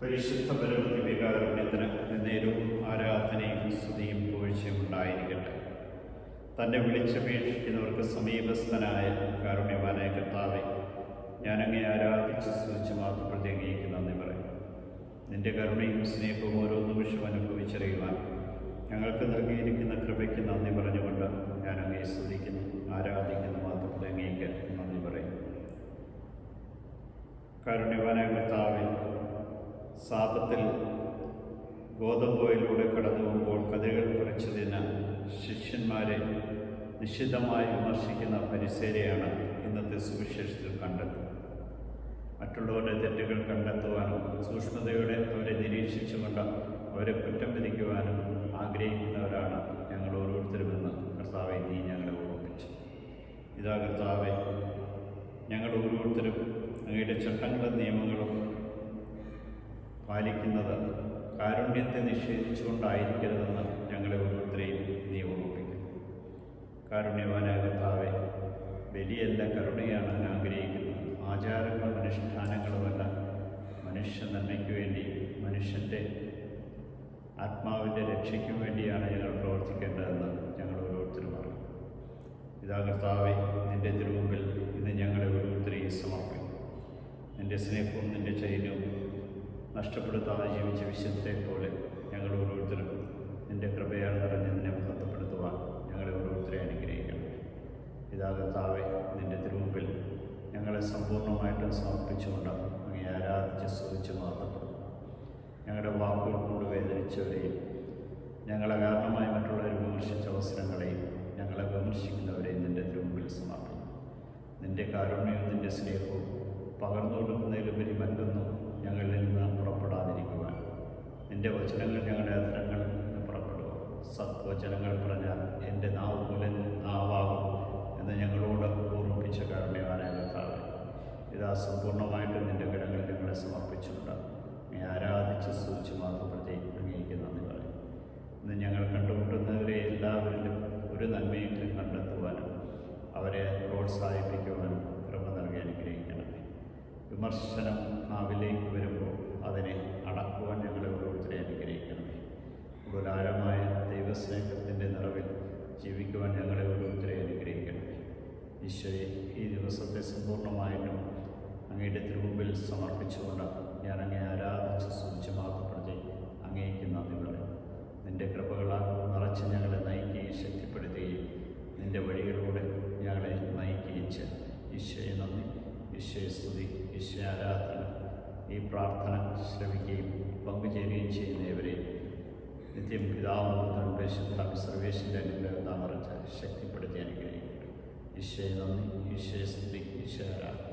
പരിശുദ്ധ പരമദിവ്യകാരുണ്യത്തിന് നേരവും ആരാധനയും സ്തുതിയും പുകഴ്ചയും ഉണ്ടായിരിക്കട്ടെ. തന്നെ വിളിച്ചപേക്ഷിക്കുന്നവർക്ക് സമീപസ്ഥനായ കാരുണ്യവാനായ കർത്താവെ, ഞാനങ്ങേ ആരാധിച്ച് സ്തുതിച്ച് മാത്രം അങ്ങേക്ക് നന്ദി പറയും. നിന്റെ കരുണയും സ്നേഹവും ഓരോ നിമിഷവും അനുഭവിച്ചറിയുവാൻ ഞങ്ങൾക്ക് നൽകിയിരിക്കുന്ന കൃപയ്ക്ക് നന്ദി പറഞ്ഞുകൊണ്ട് ഞാൻ അങ്ങേ സ്തുതിക്കുന്നു, ആരാധിക്കുന്നു, മാത്രം അങ്ങേക്ക് നന്ദി പറയും. കാരുണ്യവാനായ കർത്താവെ, സാപത്തിൽ ഗോതമ്പോയിലൂടെ കടന്നു പോകുമ്പോൾ കതിരുകൾ പറിച്ചതിന് ശിഷ്യന്മാരെ നിശിതമായി വിമർശിക്കുന്ന പരിസേരെയാണ് ഇന്നത്തെ സുവിശേഷത്തിൽ കണ്ടത്. മറ്റുള്ളവരുടെ തെറ്റുകൾ കണ്ടെത്തുവാനും സൂക്ഷ്മതയോടെ അവരെ നിരീക്ഷിച്ചുകൊണ്ട് അവരെ കുറ്റം വിധിക്കുവാനും ആഗ്രഹിക്കുന്നവരാണ് ഞങ്ങൾ ഓരോരുത്തരുമെന്ന് കർത്താവെ നീ ഞങ്ങളെ ഓർമ്മിപ്പിച്ചു. ഇതാ കർത്താവെ, ഞങ്ങൾ ഓരോരുത്തരും അങ്ങയുടെ ചട്ടങ്ങളും നിയമങ്ങളും പാലിക്കുന്നത് കാരുണ്യത്തെ നിഷേധിച്ചുകൊണ്ടായിരിക്കരുതെന്ന് ഞങ്ങളെ ഓരോരുത്തരെയും നീ ഓർമ്മിപ്പിക്കുന്നു. കാരുണ്യവാനായ കർത്താവെ, ബലിയല്ല കരുണയാണ് അങ്ങ് ആഗ്രഹിക്കുന്നത്. ആചാരങ്ങളും അനുഷ്ഠാനങ്ങളുമല്ല, മനുഷ്യ നന്മയ്ക്ക് വേണ്ടി, മനുഷ്യൻ്റെ ആത്മാവിൻ്റെ രക്ഷയ്ക്കും വേണ്ടിയാണ് ഞങ്ങൾ പ്രവർത്തിക്കേണ്ടതെന്ന് ഞങ്ങൾ ഓരോരുത്തരും അറിയും. ഇതാ കർത്താവെ, നിൻ്റെ തിരുമുമ്പിൽ ഇന്ന് ഞങ്ങളെ ഓരോരുത്തരെയും സമർപ്പിക്കും. നിൻ്റെ സ്നേഹവും നിൻ്റെ ചൈന്യവും നഷ്ടപ്പെടുത്താതെ ജീവിച്ച വിശുദ്ധത്തെ പോലെ ഞങ്ങൾ ഓരോരുത്തരും നിൻ്റെ കൃപയാൽ നിറഞ്ഞ് നിന്നെ മഹത്വപ്പെടുത്തുവാൻ ഞങ്ങളെ ഓരോരുത്തരെ അനുഗ്രഹിക്കണം. ഇതാ കർത്താവെ, നിൻ്റെ തിരുമുമ്പിൽ ഞങ്ങളെ സമ്പൂർണ്ണമായിട്ടും സമർപ്പിച്ചുകൊണ്ട് അങ്ങേ ആരാധിച്ച് സ്തുതിച്ച് മഹത്വപ്പെടും. ഞങ്ങളുടെ വാക്കുകൾ കൊണ്ട് വേദനിച്ചവരെയും ഞങ്ങളെ കാരണമായി മറ്റുള്ളവരെ വിമർശിച്ച അവസരങ്ങളെയും ഞങ്ങളെ വിമർശിക്കുന്നവരെയും നിൻ്റെ തിരുമുമ്പിൽ സമർപ്പിക്കും. നിൻ്റെ കാരുണ്യവും നിൻ്റെ സ്നേഹവും പകർന്നു കൊടുക്കുന്നതിലുപരി മറ്റൊന്നും ഞങ്ങളിൽ നിന്ന് പുറപ്പെടാതിരിക്കുവാൻ നിൻ്റെ വചനങ്ങൾ ഞങ്ങളുടെ അധരങ്ങളിൽ നിന്ന് പുറപ്പെടുക. സത്വചനങ്ങൾ പറഞ്ഞാൽ എൻ്റെ നാവ് പോലെ നാവാകും എന്ന് ഞങ്ങളോട് ഓർമ്മിപ്പിച്ച കാരുണ്യവാനായ കർത്താവേ, ഇതാ സമ്പൂർണ്ണമായിട്ടും നിൻ്റെ കരങ്ങളിൽ ഞങ്ങളെ സമർപ്പിച്ചുകൊണ്ട് നീ ആരാധിച്ച് സ്തുതിച്ച് മാത്രപ്പെടുത്തി അങ്ങേക്ക് നന്ദി പറയും. ഇന്ന് ഞങ്ങൾ കണ്ടുമുട്ടുന്നവരെ എല്ലാവരിലും ഒരു നന്മയെങ്കിലും കണ്ടെത്തുവാനും അവരെ പ്രോത്സാഹിപ്പിക്കുവാനും കൃപ നൽകി അനുഗ്രഹിക്കണമേ. വിമർശനം നാവിലേക്ക് വരുമ്പോൾ അതിനെ അടക്കുവാൻ ഞങ്ങളെ ഓരോരുത്തരെ അനുഗ്രഹിക്കണമേ. ഗുലാരമായ ദൈവസ്നേഹത്തിൻ്റെ നിറവിൽ ജീവിക്കുവാൻ ഞങ്ങളെ ഓരോരുത്തരെ അനുഗ്രഹിക്കണമേ. ഈശോയെ, ഈ ദിവസത്തെ സമ്പൂർണ്ണമായിട്ടും അങ്ങയുടെ തിരുമുമ്പിൽ സമർപ്പിച്ചുകൊണ്ട് ഞാൻ അങ്ങേ ആരാധിച്ച് സ്തുതിച്ച് മാത്രപ്പെടുത്തി അങ്ങേക്ക് നന്ദി പറയും. നിൻ്റെ കൃപകളാൽ നിറച്ച് ഞങ്ങളെ നയിക്കുകയും ശക്തിപ്പെടുത്തുകയും നിൻ്റെ വഴികളിലൂടെ ഞങ്ങളെ നയിക്കുകയും ചെയ്യും. ഈശോയെ നന്ദി, ഈശോയെ സ്തുതി, ഈശോയെ ആരാധന. ഈ പ്രാർത്ഥന ശ്രവിക്കുകയും പങ്കുചേരുകയും ചെയ്യുന്നവരെ നിത്യം പിതാവും പുത്രനും സർവേശ്വരൻ്റെ അനുഗ്രഹം നിറച്ച് ശക്തിപ്പെടുത്തി അനുഗ്രഹിക്കട്ടെ. ഈശോയെ നന്ദി, ഈശോയെ സ്തുതി, ഈശോയെ ആരാധന.